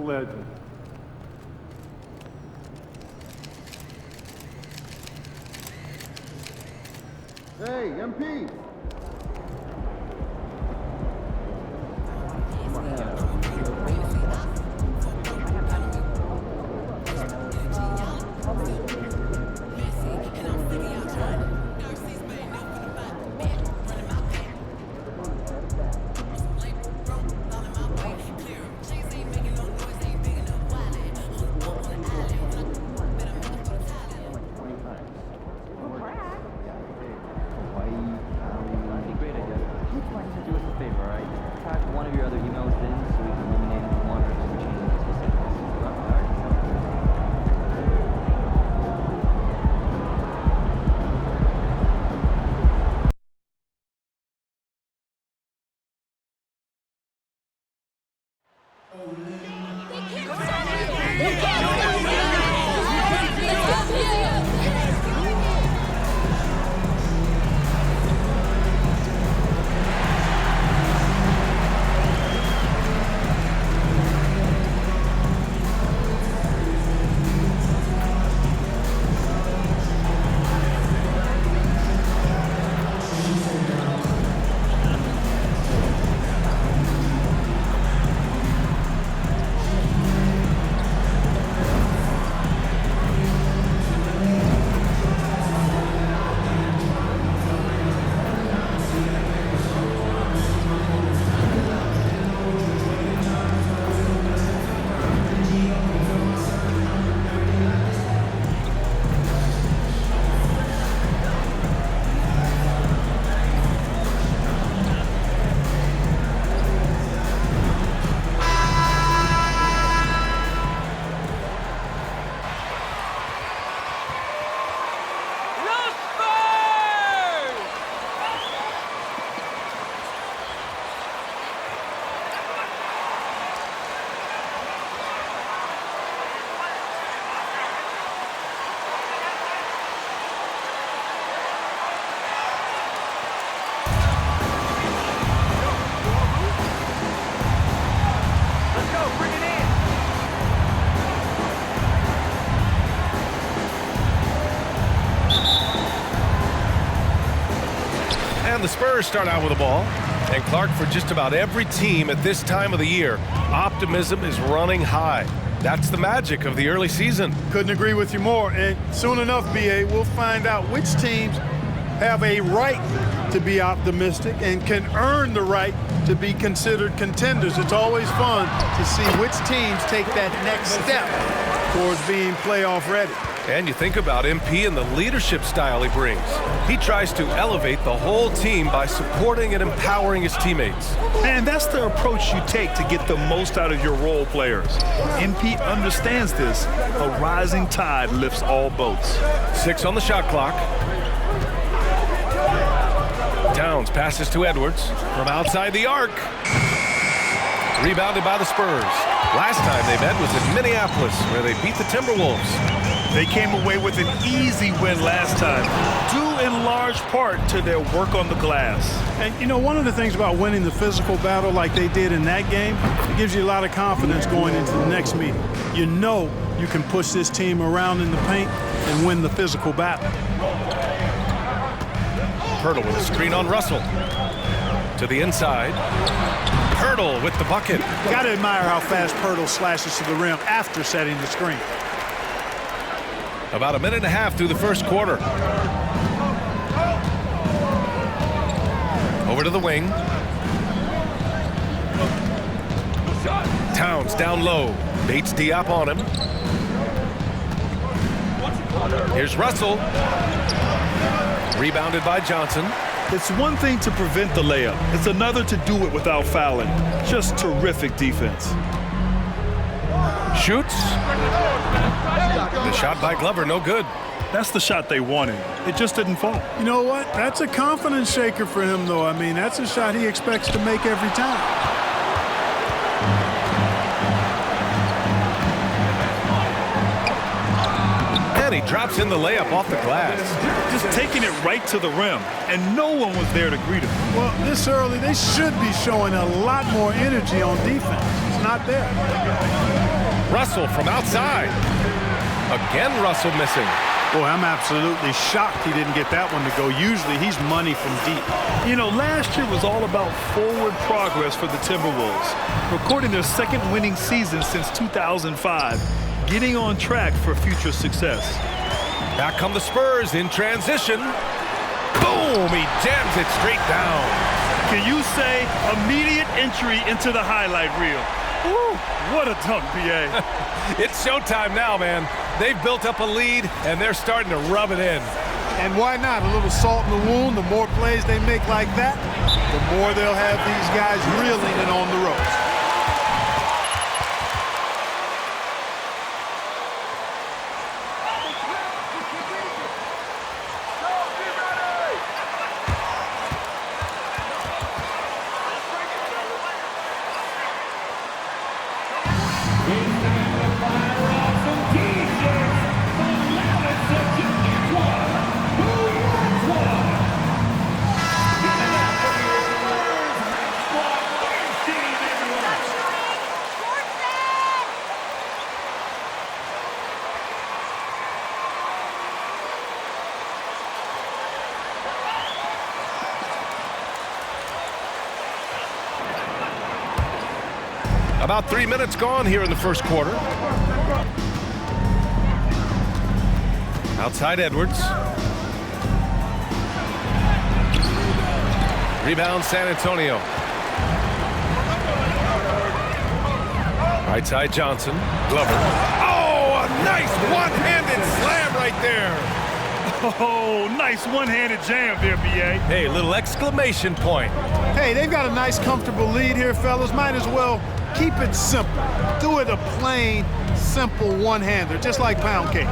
legend. Hey, MP! The Spurs start out with the ball. And Clark, for just about every team at this time of the year, optimism is running high. That's the magic of the early season. Couldn't agree with you more. And soon enough, BA, we'll find out which teams have a right to be optimistic and can earn the right to be considered contenders. It's always fun to see which teams take that next step towards being playoff ready. And you think about MP and the leadership style he brings. He tries to elevate the whole team by supporting and empowering his teammates. And that's the approach you take to get the most out of your role players. MP understands this. A rising tide lifts all boats. 6 on the shot clock. Towns passes to Edwards from outside the arc. Rebounded by the Spurs. Last time they met was in Minneapolis, where they beat the Timberwolves. They came away with an easy win last time, due in large part to their work on the glass. And, you know, one of the things about winning the physical battle like they did in that game, it gives you a lot of confidence going into the next meeting. You know you can push this team around in the paint and win the physical battle. Hurdle with a screen on Russell. To the inside. Hurdle with the bucket. Got to admire how fast Hurdle slashes to the rim after setting the screen. About a minute and a half through the first quarter. Over to the wing. Towns down low. Bates Diop on him. Here's Russell. Rebounded by Johnson. It's one thing to prevent the layup. It's another to do it without fouling. Just terrific defense. Shoots. The shot by Glover, no good. That's the shot they wanted. It just didn't fall. You know what? That's a confidence shaker for him, though. I mean, that's a shot he expects to make every time. And he drops in the layup off the glass. Just taking it right to the rim, and no one was there to greet him. Well, this early, they should be showing a lot more energy on defense. not there. Russell from outside. Again, Russell missing. Boy, I'm absolutely shocked he didn't get that one to go. Usually he's money from deep. You know, last year was all about forward progress for the Timberwolves, recording their second winning season since 2005, getting on track for future success. Back come the Spurs in transition. Boom! He jams it straight down. Can you say immediate entry into the highlight reel? Woo, what a dunk, BA. It's showtime now, man. They've built up a lead, and they're starting to rub it in. And why not? A little salt in the wound. The more plays they make like that, the more they'll have these guys reeling and on the ropes. About 3 minutes gone here in the first quarter. Outside Edwards. Rebound San Antonio. Right side Johnson. Glover. Oh, a nice one-handed slam right there. Oh, nice one-handed jam there, BA. Hey, little exclamation point. Hey, they've got a nice, comfortable lead here, fellas. Might as well keep it simple. Do it a plain, simple one-hander, just like pound cake.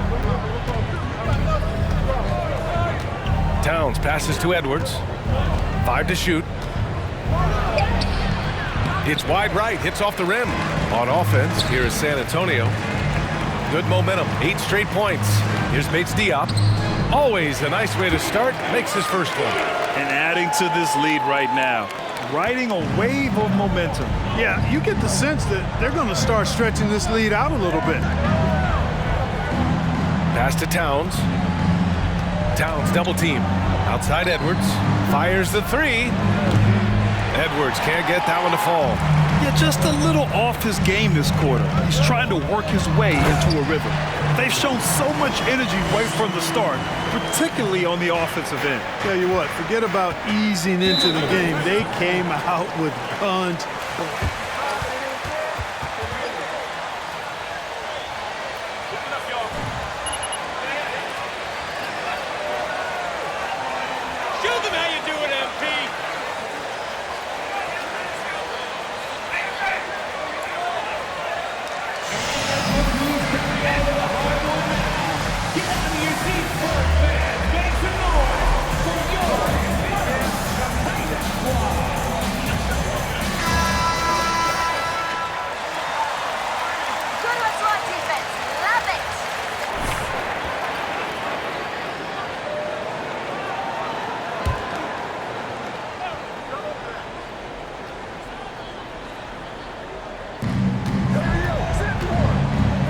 Towns passes to Edwards. 5 to shoot. It's wide right, hits off the rim. On offense, here is San Antonio. Good momentum, 8 straight points. Here's Bates Diop. Always a nice way to start, makes his first one. And adding to this lead right now, riding a wave of momentum. Yeah, you get the sense that they're going to start stretching this lead out a little bit. Pass to Towns. Towns double team. Outside Edwards. Fires the 3. Edwards can't get that one to fall. Yeah, just a little off his game this quarter. He's trying to work his way into a rhythm. They've shown so much energy right from the start, particularly on the offensive end. Tell you what, forget about easing into the game. They came out with guns. Show them how you do it, MP.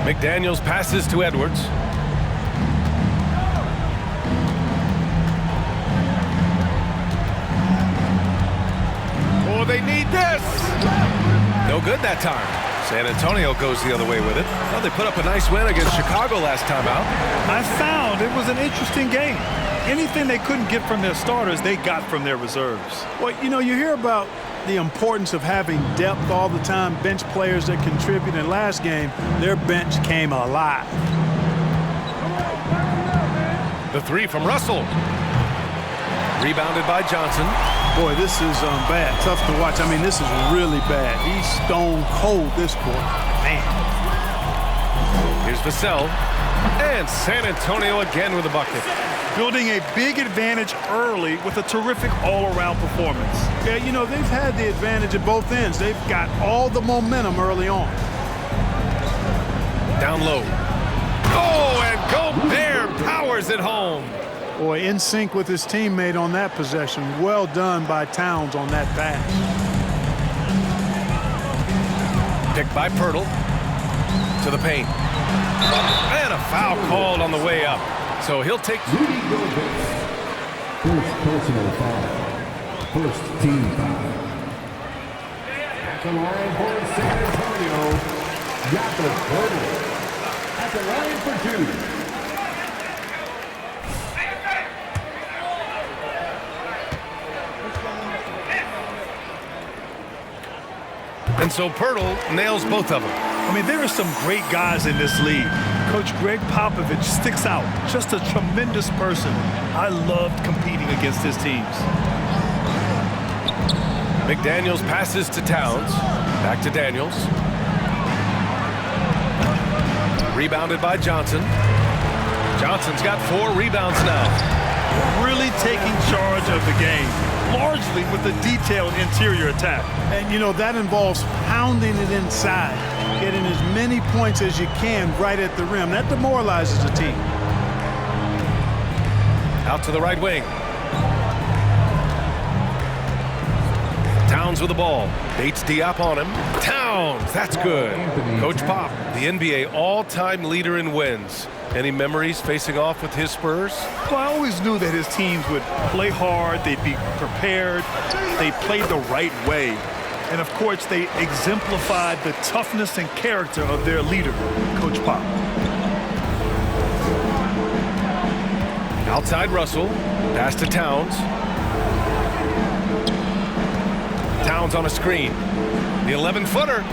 McDaniels passes to Edwards. Oh, they need this. No good that time. San Antonio goes the other way with it. Well, they put up a nice win against Chicago last time out. I found it was an interesting game. Anything they couldn't get from their starters, they got from their reserves. Well, you know, you hear about the importance of having depth all the time, bench players that contribute. In last game, their bench came alive. The 3 from Russell. Rebounded by Johnson. Boy, this is bad. Tough to watch. I mean, this is really bad. He's stone cold this quarter. Man. Here's Vassell. And San Antonio again with a bucket. Building a big advantage early with a terrific all-around performance. Yeah, you know, they've had the advantage at both ends. They've got all the momentum early on. Down low. Oh, and Gobert powers it home. Boy, in sync with his teammate on that possession. Well done by Towns on that pass. Picked by Pirtle. To the paint. And a foul called on the way up. So he'll take... First personal foul. First team foul. At the line for San Antonio, Jakob Pirtle. At the line for two. And so Pirtle nails both of them. I mean, there are some great guys in this league. Coach Greg Popovich sticks out. Just a tremendous person. I loved competing against his teams. McDaniels passes to Towns. Back to Daniels. Rebounded by Johnson. Johnson's got 4 rebounds now. Really taking charge of the game, largely with a detailed interior attack. And, you know, that involves pounding it inside, getting as many points as you can right at the rim. That demoralizes a team. Out to the right wing. Towns with the ball. Bates Diop on him. Towns, that's good. Coach Pop, the NBA all-time leader in wins. Any memories facing off with his Spurs? Well, I always knew that his teams would play hard, they'd be prepared, they played the right way. And of course, they exemplified the toughness and character of their leader, Coach Pop. Outside Russell, pass to Towns. Towns on a screen. The 11-footer.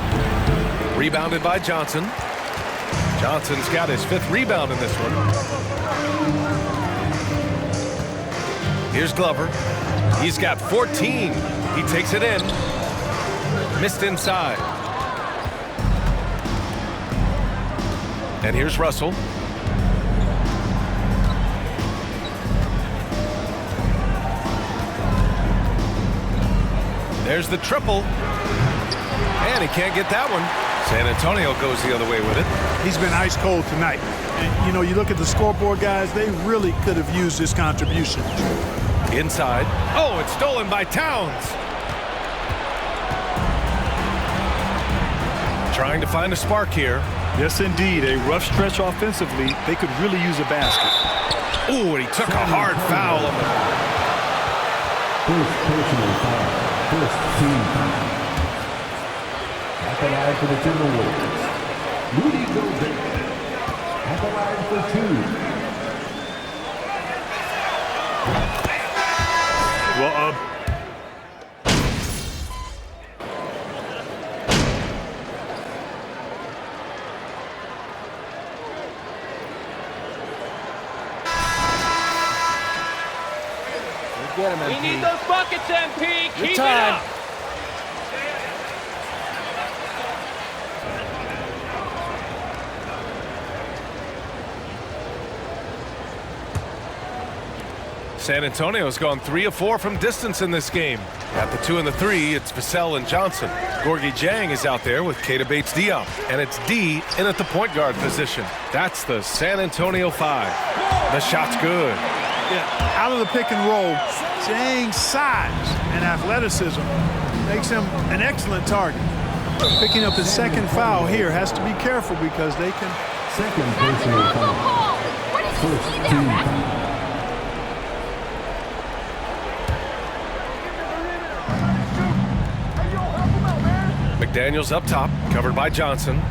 Rebounded by Johnson. Johnson's got his 5th rebound in this one. Here's Glover. He's got 14. He takes it in. Missed inside. And here's Russell. There's the triple. And he can't get that one. San Antonio goes the other way with it. He's been ice cold tonight. And, you know, you look at the scoreboard, guys, they really could have used his contribution. Inside. Oh, it's stolen by Towns. Trying to find a spark here. Yes, indeed. A rough stretch offensively. They could really use a basket. Ooh, and he took a hard foul on the... First personal foul. First team foul. At the line for the Timberwolves, Rudy Gobert. At the line for 2. Well, We need those buckets, MP. Keep it up. San Antonio's gone 3 of 4 from distance in this game. At the 2 and the 3, it's Vassell and Johnson. Gorgie Jang is out there with Keita Bates Diop. And it's D in at the point guard position. That's the San Antonio 5. The shot's good. Yeah, out of the pick and roll, Jang's size and athleticism makes him an excellent target. Picking up his 2nd foul here, has to be careful because they can... Second personal foul. First team foul. McDaniels up top, covered by Johnson.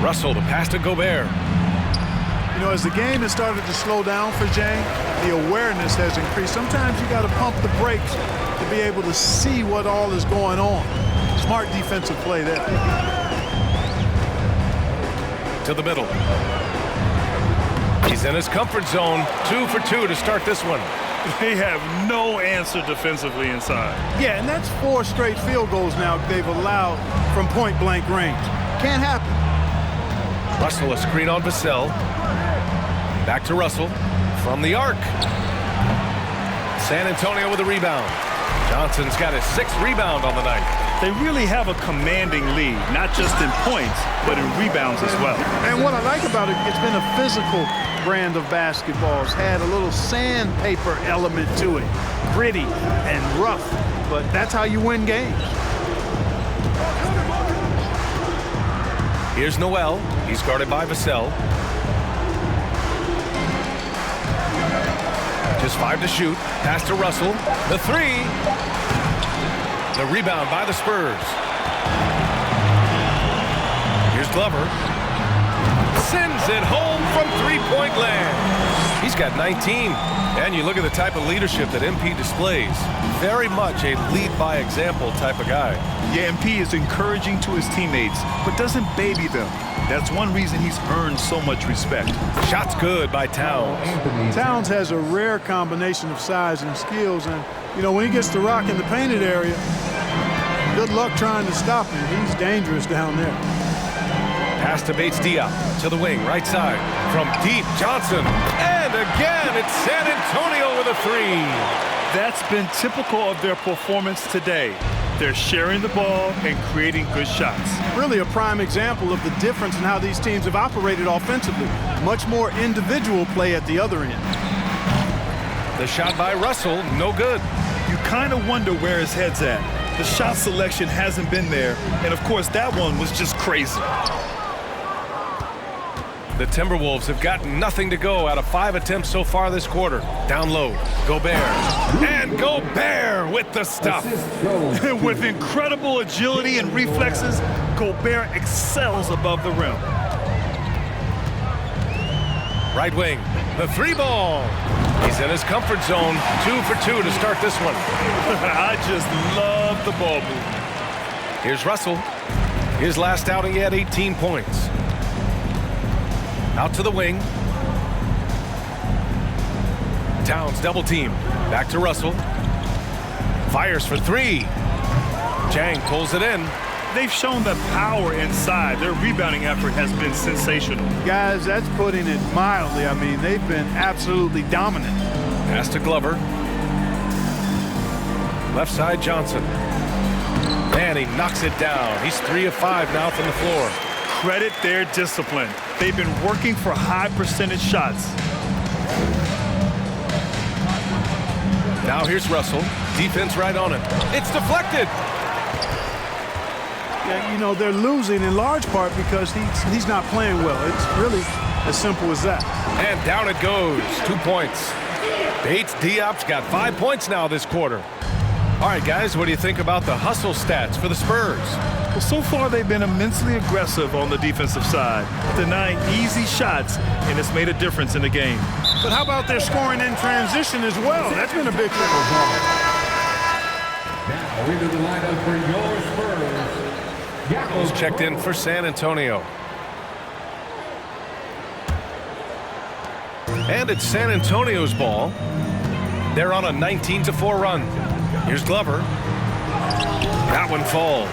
Russell to pass to Gobert. You know, as the game has started to slow down for Jang, the awareness has increased. Sometimes you got to pump the brakes to be able to see what all is going on. Smart defensive play there. To the middle. He's in his comfort zone. 2 for 2 to start this one. they have no answer defensively inside. Yeah, and that's 4 straight field goals now they've allowed from point-blank range. Can't happen. Russell, a screen on Vassell. Back to Russell from the arc. San Antonio with a rebound. Johnson's got his 6th rebound on the night. They really have a commanding lead, not just in points, but in rebounds as well. And what I like about it, it's been a physical brand of basketball. It's had a little sandpaper element to it. Gritty and rough, but that's how you win games. Here's Noel. He's guarded by Vassell. Just 5 to shoot. Pass to Russell. The 3. The rebound by the Spurs. Here's Glover. Sends it home from three-point land. He's got 19. And you look at the type of leadership that MP displays. Very much a lead-by-example type of guy. Yeah, MP is encouraging to his teammates, but doesn't baby them. That's one reason he's earned so much respect. Shot's good by Towns. Towns has a rare combination of size and skills, and, you know, when he gets the rock in the painted area, good luck trying to stop him. He's dangerous down there. Pass to Bates Diop to the wing, right side. From deep, Johnson. And again, it's San Antonio with a 3. That's been typical of their performance today. They're sharing the ball and creating good shots. Really a prime example of the difference in how these teams have operated offensively. Much more individual play at the other end. The shot by Russell, no good. You kind of wonder where his head's at. The shot selection hasn't been there, and of course that one was just crazy. The Timberwolves have gotten nothing to go out of 5 attempts so far this quarter. Down low, Gobert. And Gobert with the stuff. With incredible agility and reflexes, Gobert excels above the rim. Right wing, the 3 ball. He's in his comfort zone. 2 for 2 to start this one. I just love the ball movement. Here's Russell. His last outing, he had 18 points. Out to the wing. Towns double team. Back to Russell. Fires for 3. Chang pulls it in. They've shown the power inside. Their rebounding effort has been sensational. Guys, that's putting it mildly. I mean, they've been absolutely dominant. Pass to Glover. Left side, Johnson. And he knocks it down. He's 3 of 5 now from the floor. Credit their discipline. They've been working for high percentage shots. Now here's Russell. Defense right on him. It's deflected. Yeah, you know, they're losing in large part because he's not playing well. It's really as simple as that. And down it goes. 2 points. Bates Diop's got 5 points now this quarter. All right, guys, what do you think about the hustle stats for the Spurs? Well, so far they've been immensely aggressive on the defensive side, denying easy shots, and it's made a difference in the game. But how about their scoring in transition as well? That's been a big thing. Now into the lineup for your Spurs. He's checked in for San Antonio. And it's San Antonio's ball. They're on a 19-4 run. Here's Glover. That one falls.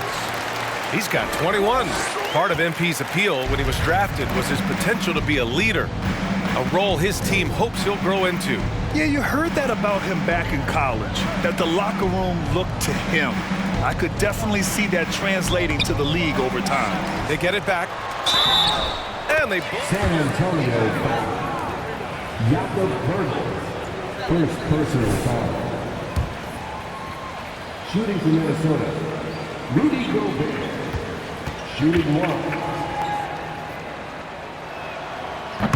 He's got 21. Part of MP's appeal when he was drafted was his potential to be a leader, a role his team hopes he'll grow into. Yeah, you heard that about him back in college, that the locker room looked to him. I could definitely see that translating to the league over time. They get it back. And they... San Antonio foul. Jakob Poeltl. First personal foul. Shooting for Minnesota, Rudy Gobert. Shooting 1.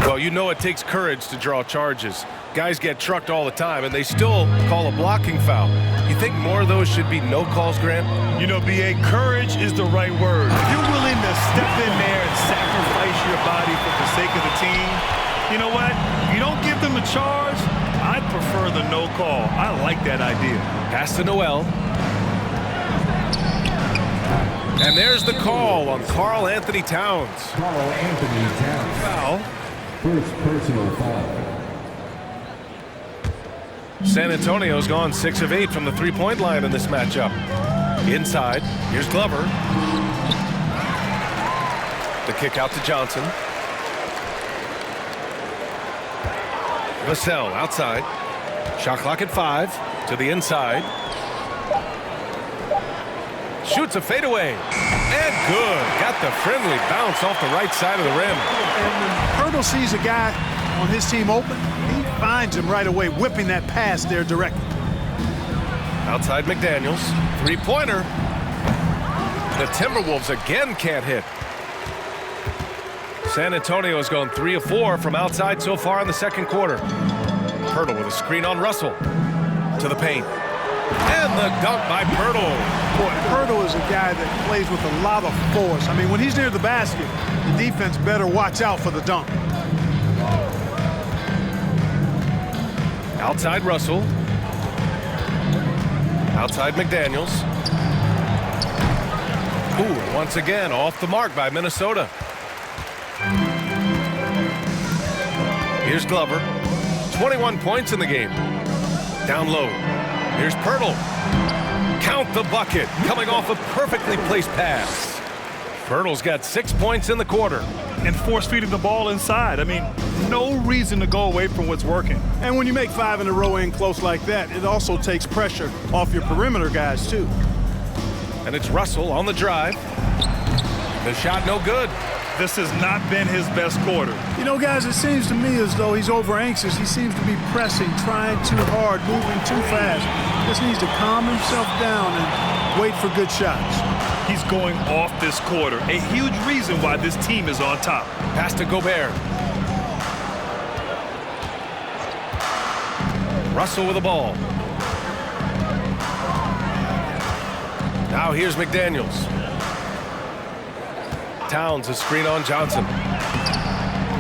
Well, you know it takes courage to draw charges. Guys get trucked all the time, and they still call a blocking foul. You think more of those should be no calls, Grant? You know, B.A., courage is the right word. If you're willing to step in there and sacrifice your body for the sake of the team, you know what? You don't give them a charge. I'd prefer the no call. I like that idea. Pass to Noel. And there's the call on Karl Anthony Towns. Karl Anthony Towns. Foul. First personal foul. San Antonio's gone 6 of 8 from the three-point line in this matchup. Inside, here's Glover. The kick out to Johnson. Vassell outside. Shot clock at 5. To the inside. Shoots a fadeaway. And good. Got the friendly bounce off the right side of the rim. And when Poeltl sees a guy on his team open, he finds him right away, whipping that pass there directly. Outside McDaniels. Three-pointer. The Timberwolves again can't hit. San Antonio has gone 3 of 4 from outside so far in the second quarter. Pirtle with a screen on Russell. To the paint. And the dunk by Pirtle. Boy, Pirtle is a guy that plays with a lot of force. I mean, when he's near the basket, the defense better watch out for the dunk. Outside Russell. Outside McDaniels. Ooh, once again off the mark by Minnesota. Here's Glover. 21 points in the game. Down low. Here's Pirtle. Count the bucket. Coming off a perfectly placed pass. Pirtle's got 6 points in the quarter. And force-feeding the ball inside. I mean, no reason to go away from what's working. And when you make 5 in a row in close like that, it also takes pressure off your perimeter guys, too. And it's Russell on the drive. The shot no good. This has not been his best quarter. You know, guys, it seems to me as though he's over-anxious. He seems to be pressing, trying too hard, moving too fast. Just needs to calm himself down and wait for good shots. He's going off this quarter. A huge reason why this team is on top. Pass to Gobert. Russell with the ball. Now here's McDaniels. Towns a screen on Johnson.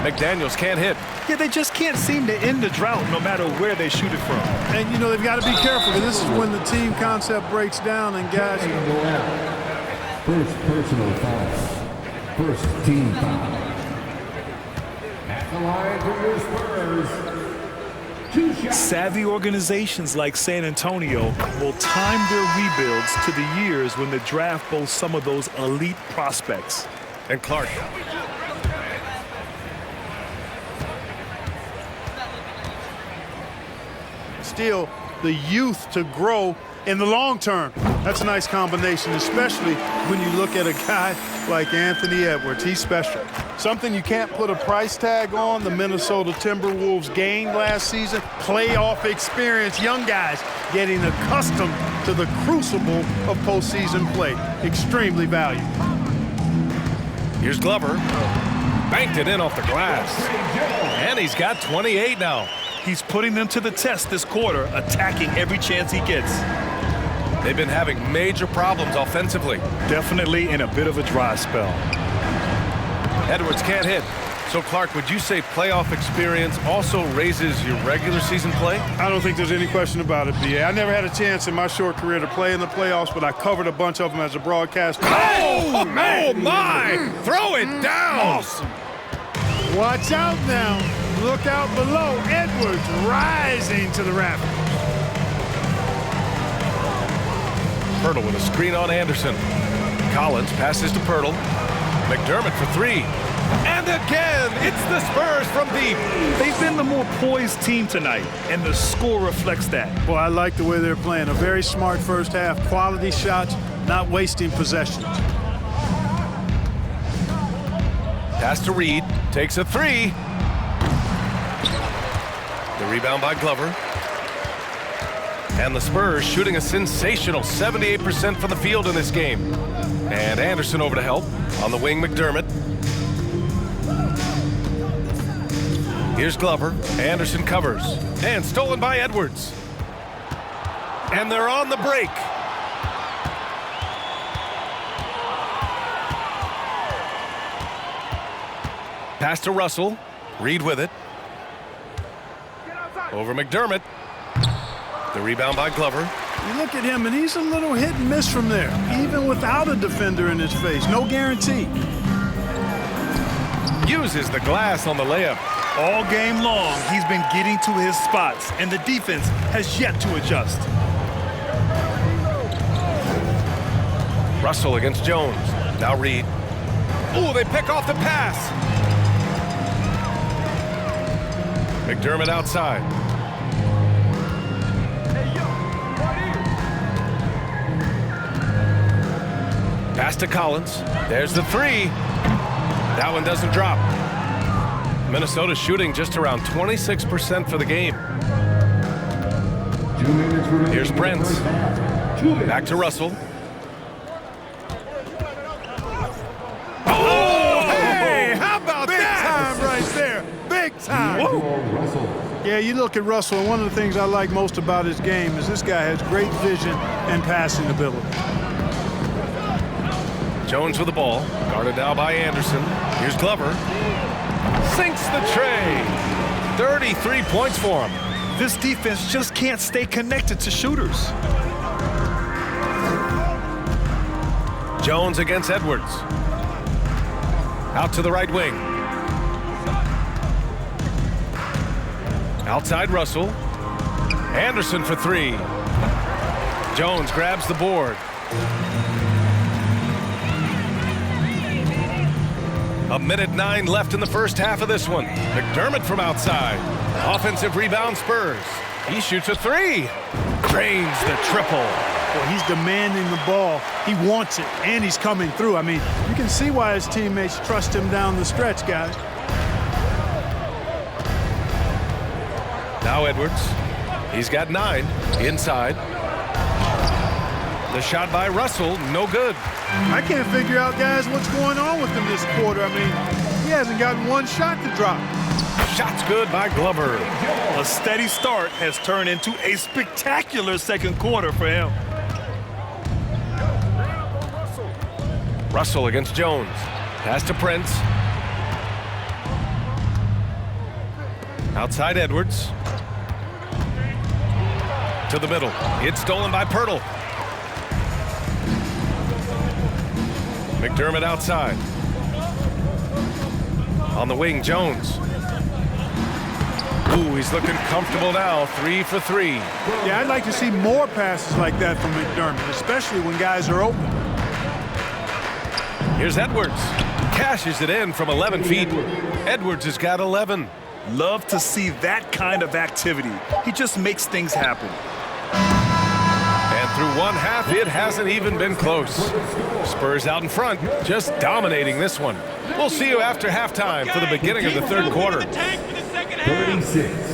McDaniels can't hit. Yeah, they just can't seem to end the drought no matter where they shoot it from. And, you know, they've got to be careful, because this is when the team concept breaks down and guys... First personal foul. First team foul. At the line for your Spurs. 2 shots. Savvy organizations like San Antonio will time their rebuilds to the years when the draft boasts some of those elite prospects. And Clark. Still, the youth to grow in the long term. That's a nice combination, especially when you look at a guy like Anthony Edwards. He's special. Something you can't put a price tag on. The Minnesota Timberwolves gained last season. Playoff experience. Young guys getting accustomed to the crucible of postseason play. Extremely valuable. Here's Glover. Banked it in off the glass. And he's got 28 now. He's putting them to the test this quarter, attacking every chance he gets. They've been having major problems offensively. Definitely in a bit of a dry spell. Edwards can't hit. So, Clark, would you say playoff experience also raises your regular season play? I don't think there's any question about it, B.A. I never had a chance in my short career to play in the playoffs, but I covered a bunch of them as a broadcaster. Oh, man! Oh, my! Throw it down! Awesome. Watch out now. Look out below. Edwards rising to the rafters. Pirtle with a screen on Anderson. Collins passes to Pirtle. McDermott for 3. And again, it's the Spurs from deep. They've been the more poised team tonight, and the score reflects that. Well, I like the way they're playing. A very smart first half. Quality shots, not wasting possessions. Pass to Reed. Takes a 3. The rebound by Glover. And the Spurs shooting a sensational 78% from the field in this game. And Anderson over to help. On the wing, McDermott. Here's Glover. Anderson covers. And stolen by Edwards. And they're on the break. Pass to Russell. Reed with it. Over McDermott. The rebound by Glover. You look at him, and he's a little hit and miss from there, even without a defender in his face. No guarantee. Uses the glass on the layup. All game long, he's been getting to his spots, and the defense has yet to adjust. Russell against Jones. Now Reed. Ooh, they pick off the pass. McDermott outside. Pass to Collins. There's the 3. That one doesn't drop. Minnesota shooting just around 26% for the game. 2 minutes remaining. Here's Brents. Back to Russell. Russell. Yeah, you look at Russell, and one of the things I like most about his game is this guy has great vision and passing ability. Jones with the ball, guarded now by Anderson. Here's Glover. Sinks the tray. 33 points for him. This defense just can't stay connected to shooters. Jones against Edwards. Out to the right wing. Outside Russell. Anderson for three. Jones grabs the board. A minute 9 left in the first half of this one. McDermott from outside. Offensive rebound Spurs. He shoots a three. Drains the triple. Well, he's demanding the ball. He wants it, and he's coming through. I mean, you can see why his teammates trust him down the stretch, guys. Now Edwards. He's got 9 inside. The shot by Russell, no good. I can't figure out, guys, what's going on with him this quarter. I mean, he hasn't gotten one shot to drop. Shot's good by Glover. A steady start has turned into a spectacular second quarter for him. Russell against Jones. Pass to Prince. Outside Edwards. To the middle. It's stolen by Pirtle. McDermott outside. On the wing, Jones. Ooh, he's looking comfortable now. 3 for 3. Yeah, I'd like to see more passes like that from McDermott, especially when guys are open. Here's Edwards. Cashes it in from 11 feet. Edwards has got 11. Love to see that kind of activity. He just makes things happen. And through one half, it hasn't even been close. Spurs out in front, just dominating this one. We'll see you after halftime for the beginning of the third quarter. 36.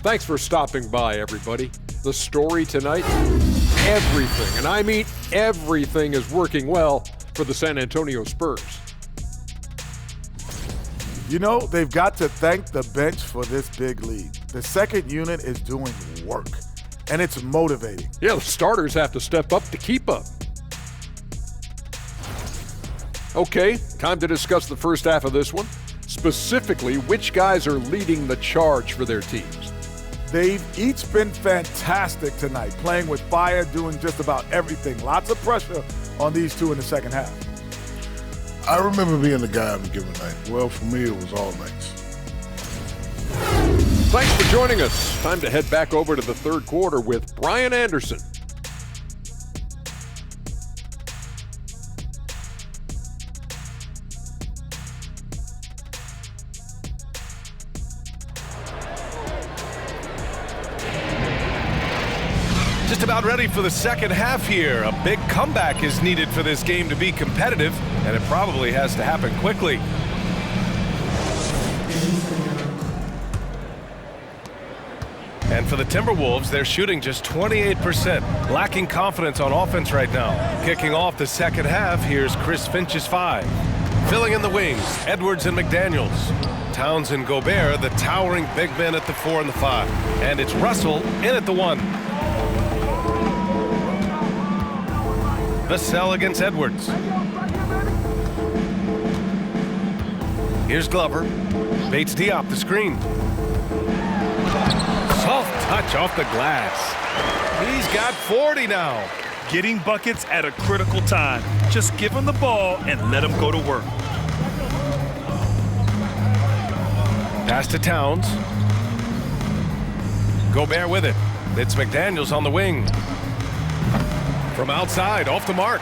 Thanks for stopping by, everybody. The story tonight, everything, and I mean everything, is working well for the San Antonio Spurs. You know, they've got to thank the bench for this big lead. The second unit is doing work, and it's motivating. Yeah, the starters have to step up to keep up. Okay, time to discuss the first half of this one. Specifically, which guys are leading the charge for their teams. They've each been fantastic tonight, playing with fire, doing just about everything. Lots of pressure on these two in the second half. I remember being the guy on a given night. Well, for me, it was all nights. Thanks for joining us. Time to head back over to the third quarter with Brian Anderson. Just about ready for the second half here. A big comeback is needed for this game to be competitive, and it probably has to happen quickly. And for the Timberwolves, they're shooting just 28%, lacking confidence on offense right now. Kicking off the second half, here's Chris Finch's 5. Filling in the wings, Edwards and McDaniels. Towns and Gobert, the towering big men at the 4 and the 5. And it's Russell in at the 1. Vassell against Edwards. Here's Glover. Bates Diop the screen. Soft touch off the glass. He's got 40 now. Getting buckets at a critical time. Just give him the ball and let him go to work. Pass to Towns. Gobert with it. It's McDaniels on the wing. From outside, off the mark.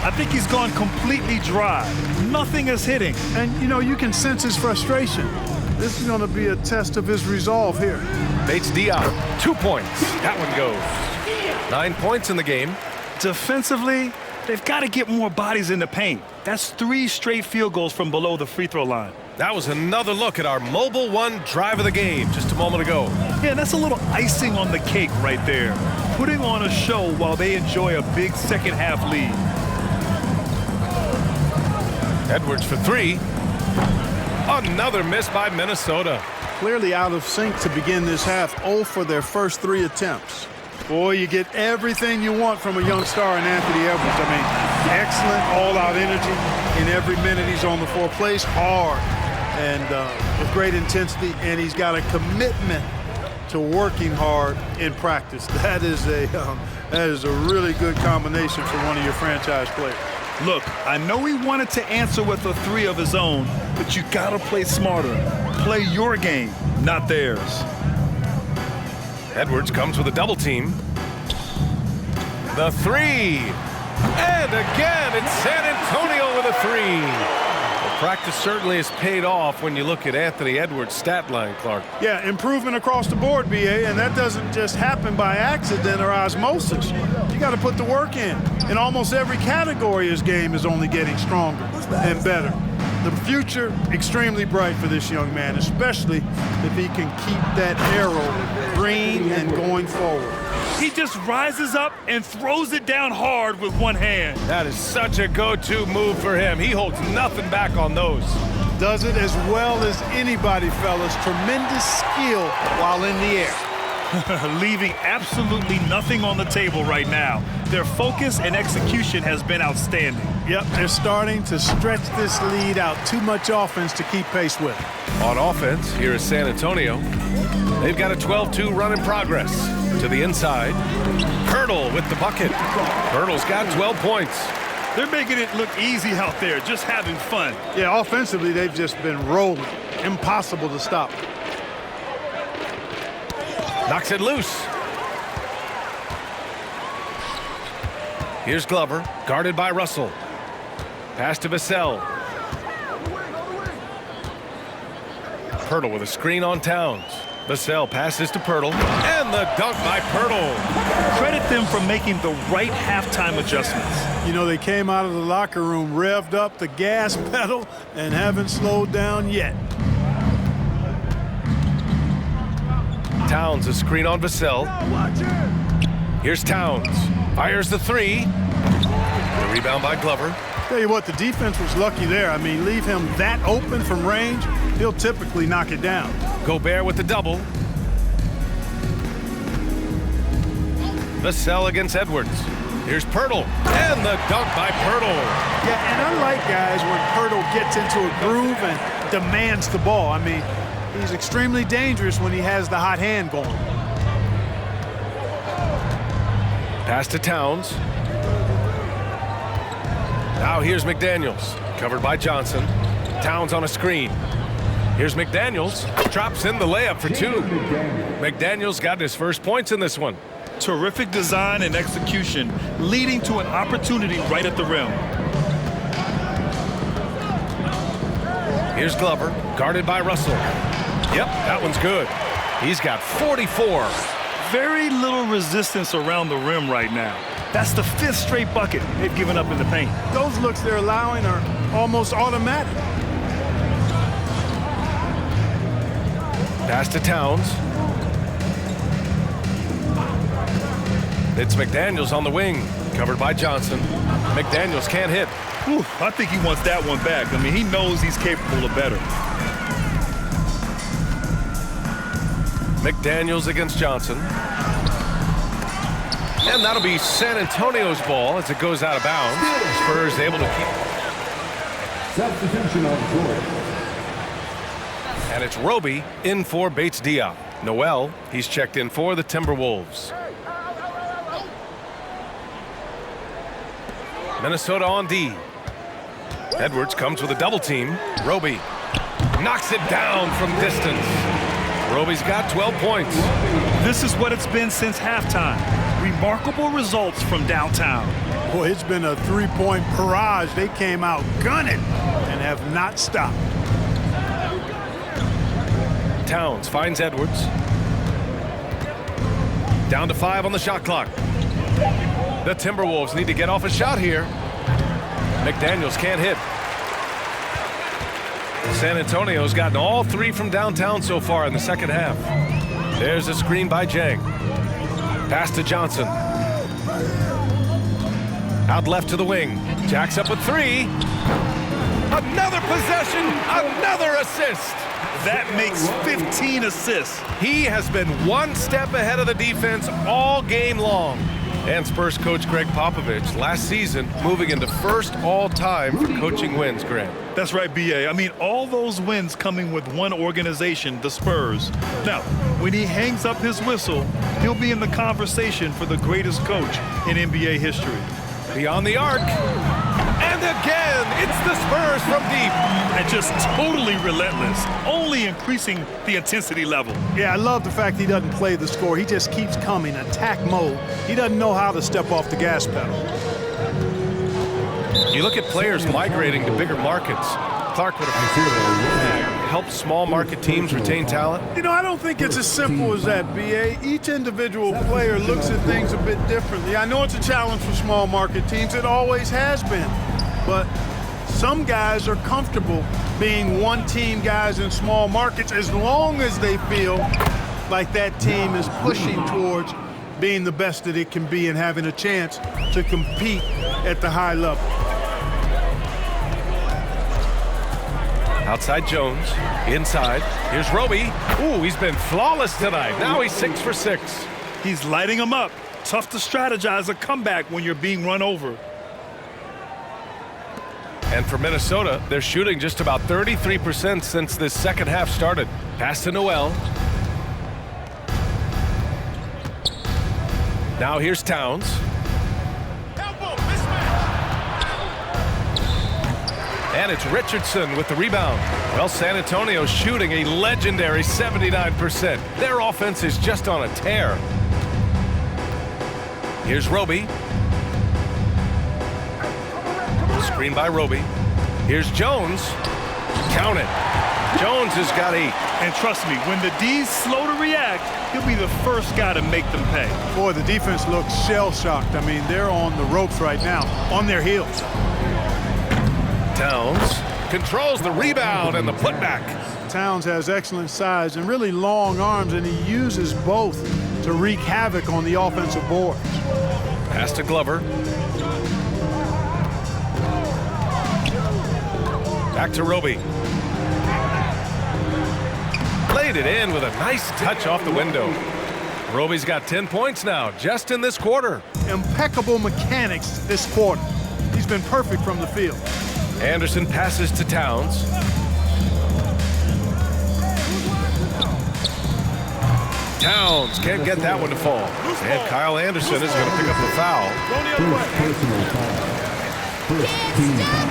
I think he's gone completely dry. Nothing is hitting. And, you know, you can sense his frustration. This is going to be a test of his resolve here. Bates Diop, 2 points. That one goes. 9 points in the game. Defensively, they've got to get more bodies in the paint. That's 3 straight field goals from below the free throw line. That was another look at our Mobile One drive of the game just a moment ago. Yeah, and that's a little icing on the cake right there. Putting on a show while they enjoy a big second half lead. Edwards for three. Another miss by Minnesota. Clearly out of sync to begin this half. 0 for their first 3 attempts. Boy, you get everything you want from a young star in Anthony Edwards. I mean, excellent all-out energy in every minute he's on the floor. Plays hard and with great intensity, and he's got a commitment to working hard in practice. That is a really good combination for one of your franchise players. Look, I know he wanted to answer with a 3 of his own, but you gotta play smarter. Play your game, not theirs. Edwards comes with a double team. The 3. And again, it's San Antonio with a 3. Well, practice certainly has paid off when you look at Anthony Edwards' stat line, Clark. Yeah, improvement across the board, BA, and that doesn't just happen by accident or osmosis. You got to put the work in. In almost every category, his game is only getting stronger and better. The future, extremely bright for this young man, especially if he can keep that arrow green and going forward. He just rises up and throws it down hard with one hand. That is such a go-to move for him. He holds nothing back on those. Does it as well as anybody, fellas. Tremendous skill while in the air. Leaving absolutely nothing on the table right now. Their focus and execution has been outstanding. Yep, they're starting to stretch this lead out. Too much offense to keep pace with. On offense, here is San Antonio. They've got a 12-2 run in progress. To the inside. Pirtle with the bucket. Pirtle's got 12 points. They're making it look easy out there, just having fun. Yeah, offensively, they've just been rolling. Impossible to stop. Knocks it loose. Here's Glover, guarded by Russell. Pass to Vassell. Pirtle with a screen on Towns. Vassell passes to Pirtle, and the dunk by Pirtle. Credit them for making the right halftime adjustments. You know, they came out of the locker room, revved up the gas pedal, and haven't slowed down yet. Towns, a screen on Vassell. Here's Towns. Fires the 3. The rebound by Glover. Tell you what, the defense was lucky there. I mean, leave him that open from range, he'll typically knock it down. Gobert with the double. Vassell against Edwards. Here's Pirtle. And the dunk by Pirtle. Yeah, and I like guys when Pirtle gets into a groove and demands the ball. I mean, he's extremely dangerous when he has the hot hand going. Pass to Towns. Now here's McDaniels, covered by Johnson. Towns on a screen. Here's McDaniels, drops in the layup for 2. McDaniels got his first points in this one. Terrific design and execution, leading to an opportunity right at the rim. Here's Glover, guarded by Russell. Yep, that one's good. He's got 44. Very little resistance around the rim right now. That's the 5th straight bucket they've given up in the paint. Those looks they're allowing are almost automatic. Pass to Towns. It's McDaniels on the wing, covered by Johnson. McDaniels can't hit. Whew, I think he wants that one back. I mean, he knows he's capable of better. McDaniels against Johnson. And that'll be San Antonio's ball as it goes out of bounds. Spurs able to keep. Substitution on the court. And it's Roby in for Bates Diop. Noel, he's checked in for the Timberwolves. Minnesota on D. Edwards comes with a double team. Roby knocks it down from distance. Roby's got 12 points. This is what it's been since halftime. Remarkable results from downtown. Boy, it's been a three-point barrage. They came out gunning and have not stopped. Towns finds Edwards. Down to 5 on the shot clock. The Timberwolves need to get off a shot here. McDaniels can't hit. San Antonio's gotten all 3 from downtown so far in the second half. There's a screen by Jang. Pass to Johnson. Out left to the wing. Jacks up a 3. Another possession, another assist. That makes 15 assists. He has been one step ahead of the defense all game long. And Spurs coach Greg Popovich last season moving into first all-time for coaching wins, Greg. That's right, B.A. I mean, all those wins coming with one organization, the Spurs. Now, when he hangs up his whistle, he'll be in the conversation for the greatest coach in NBA history. Beyond the arc. And again, it's the Spurs from deep. And just totally relentless, only increasing the intensity level. Yeah, I love the fact he doesn't play the score. He just keeps coming, attack mode. He doesn't know how to step off the gas pedal. You look at players migrating to bigger markets. Clark would have helped small market teams retain talent. You know, I don't think it's as simple as that, B.A. Each individual player looks at things a bit differently. I know it's a challenge for small market teams. It always has been. But some guys are comfortable being one-team guys in small markets as long as they feel like that team is pushing towards being the best that it can be and having a chance to compete at the high level. Outside Jones, inside. Here's Roby. Ooh, he's been flawless tonight. Now he's 6 for 6. He's lighting them up. Tough to strategize a comeback when you're being run over. And for Minnesota, they're shooting just about 33% since this second half started. Pass to Noel. Now here's Towns. And it's Richardson with the rebound. Well, San Antonio's shooting a legendary 79%. Their offense is just on a tear. Here's Roby. Screen by Roby. Here's Jones. Count it. Jones has got 8. And trust me, when the D's slow to react, he'll be the first guy to make them pay. Boy, the defense looks shell-shocked. I mean, they're on the ropes right now, on their heels. Towns controls the rebound and the putback. Towns has excellent size and really long arms, and he uses both to wreak havoc on the offensive boards. Pass to Glover. Back to Roby. Laid it in with a nice touch off the window. Roby's got 10 points now, just in this quarter. Impeccable mechanics this quarter. He's been perfect from the field. Anderson passes to Towns. Towns can't get that one to fall. And Kyle Anderson is going to pick up the foul. First personal foul. First team foul.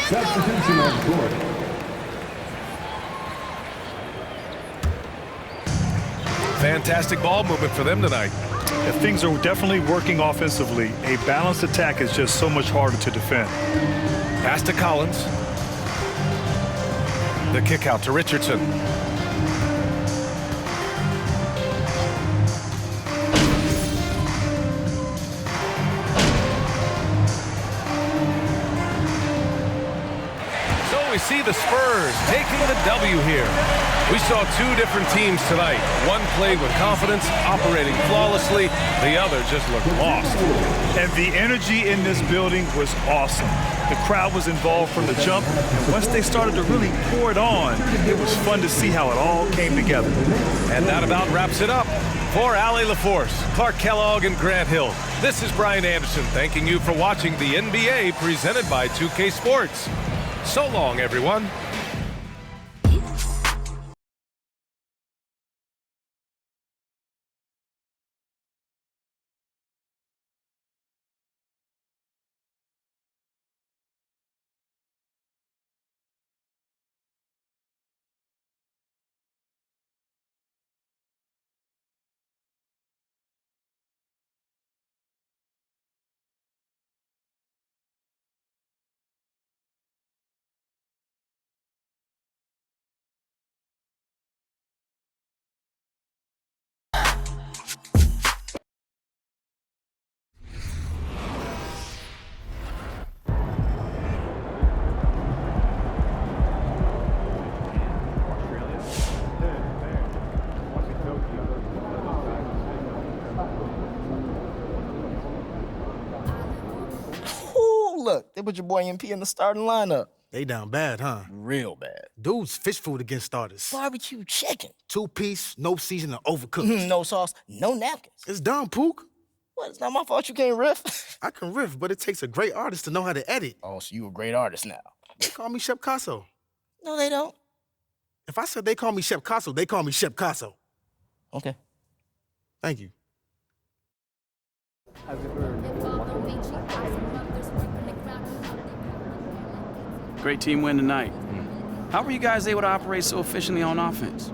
Substitution on court. Fantastic ball movement for them tonight. If things are definitely working offensively, a balanced attack is just so much harder to defend. Pass to Collins. The kick out to Richardson. So we see the Spurs taking the W here. We saw 2 different teams tonight. One played with confidence, operating flawlessly. The other just looked lost. And the energy in this building was awesome. The crowd was involved from the jump, and once they started to really pour it on, it was fun to see how it all came together. And that about wraps it up. For Allie LaForce, Clark Kellogg, and Grant Hill, this is Brian Anderson thanking you for watching the NBA presented by 2K Sports. So long, everyone. look, they put your boy MP in the starting lineup. They down bad, huh? Real bad. Dude's fish food against starters. Barbecue chicken. 2-piece, no seasoning, overcooked. No sauce, no napkins. It's done, Pook. What, it's not my fault you can't riff? I can riff, but it takes a great artist to know how to edit. Oh, so you a great artist now. They call me Chef Casso. No, they don't. If I said they call me Chef Casso, they call me Chef Casso. Okay. Thank you. Great team win tonight. How were you guys able to operate so efficiently on offense?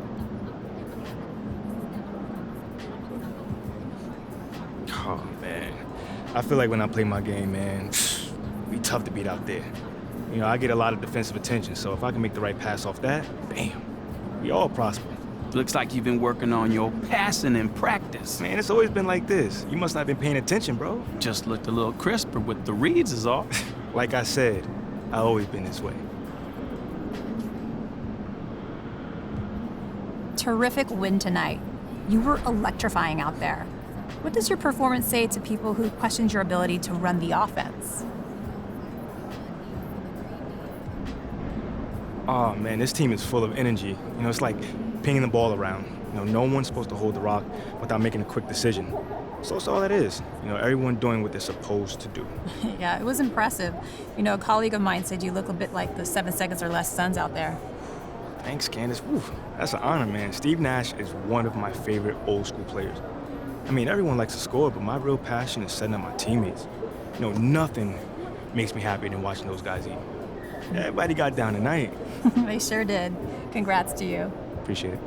Oh, man. I feel like when I play my game, man, we tough to beat out there. You know, I get a lot of defensive attention, so if I can make the right pass off that, bam, we all prosper. Looks like you've been working on your passing in practice. Man, it's always been like this. You must not have been paying attention, bro. Just looked a little crisper with the reads is all. Like I said, I've always been this way. Terrific win tonight. You were electrifying out there. What does your performance say to people who questioned your ability to run the offense? Oh, man, this team is full of energy. You know, it's like pinging the ball around. You know, no one's supposed to hold the rock without making a quick decision. So that's all that is. You know, everyone doing what they're supposed to do. Yeah, it was impressive. You know, a colleague of mine said you look a bit like the 7 seconds or less Suns out there. Thanks, Candace. Woo, that's an honor, man. Steve Nash is one of my favorite old school players. I mean, everyone likes to score, but my real passion is setting up my teammates. You know, nothing makes me happier than watching those guys eat. Everybody got down tonight. They sure did. Congrats to you. Appreciate it.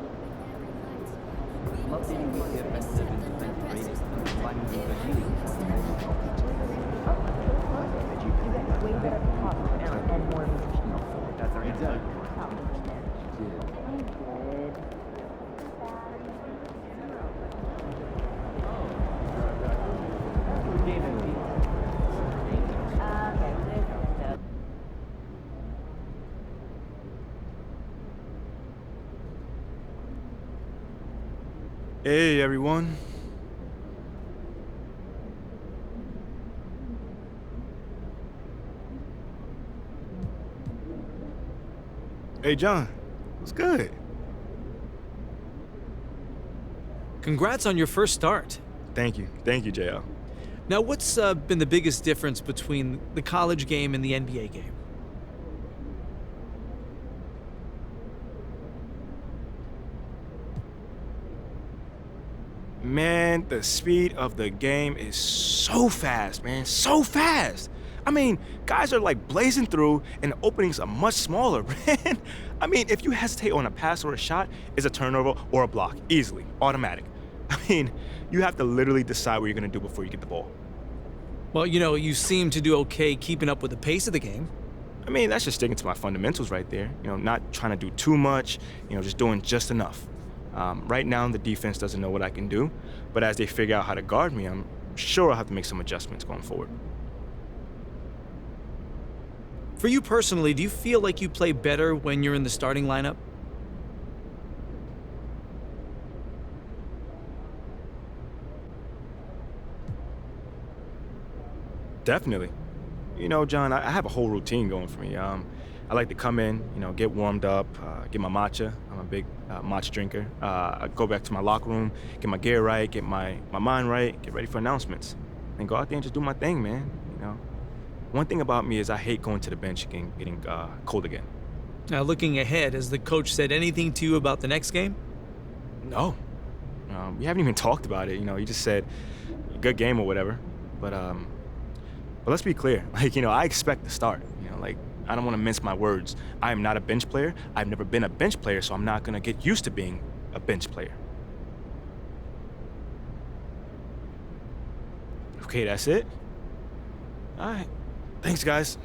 Hey, everyone. Hey, John. What's good? Congrats on your first start. Thank you. Thank you, JL. Now, what's been the biggest difference between the college game and the NBA game? Man, the speed of the game is so fast, man. So fast. I mean, guys are like blazing through and the openings are much smaller, man. I mean, if you hesitate on a pass or a shot, it's a turnover or a block. Easily. Automatic. I mean, you have to literally decide what you're going to do before you get the ball. Well, you know, you seem to do okay keeping up with the pace of the game. I mean, that's just sticking to my fundamentals right there. You know, not trying to do too much, you know, just doing just enough. Right now, the defense doesn't know what I can do, but as they figure out how to guard me, I'm sure I'll have to make some adjustments going forward. For you personally, do you feel like you play better when you're in the starting lineup? Definitely. You know, John, I have a whole routine going for me. I like to come in, you know, get warmed up, get my matcha. I'm a big matcha drinker. I go back to my locker room, get my gear right, get my mind right, get ready for announcements, and go out there and just do my thing, man. You know, one thing about me is I hate going to the bench and getting cold again. Now, looking ahead, has the coach said anything to you about the next game? No. We haven't even talked about it. You know, he just said, good game or whatever. But let's be clear. Like, you know, I expect to start. You know, like, I don't want to mince my words. I am not a bench player. I've never been a bench player, so I'm not going to get used to being a bench player. Okay, that's it? All right. Thanks, guys.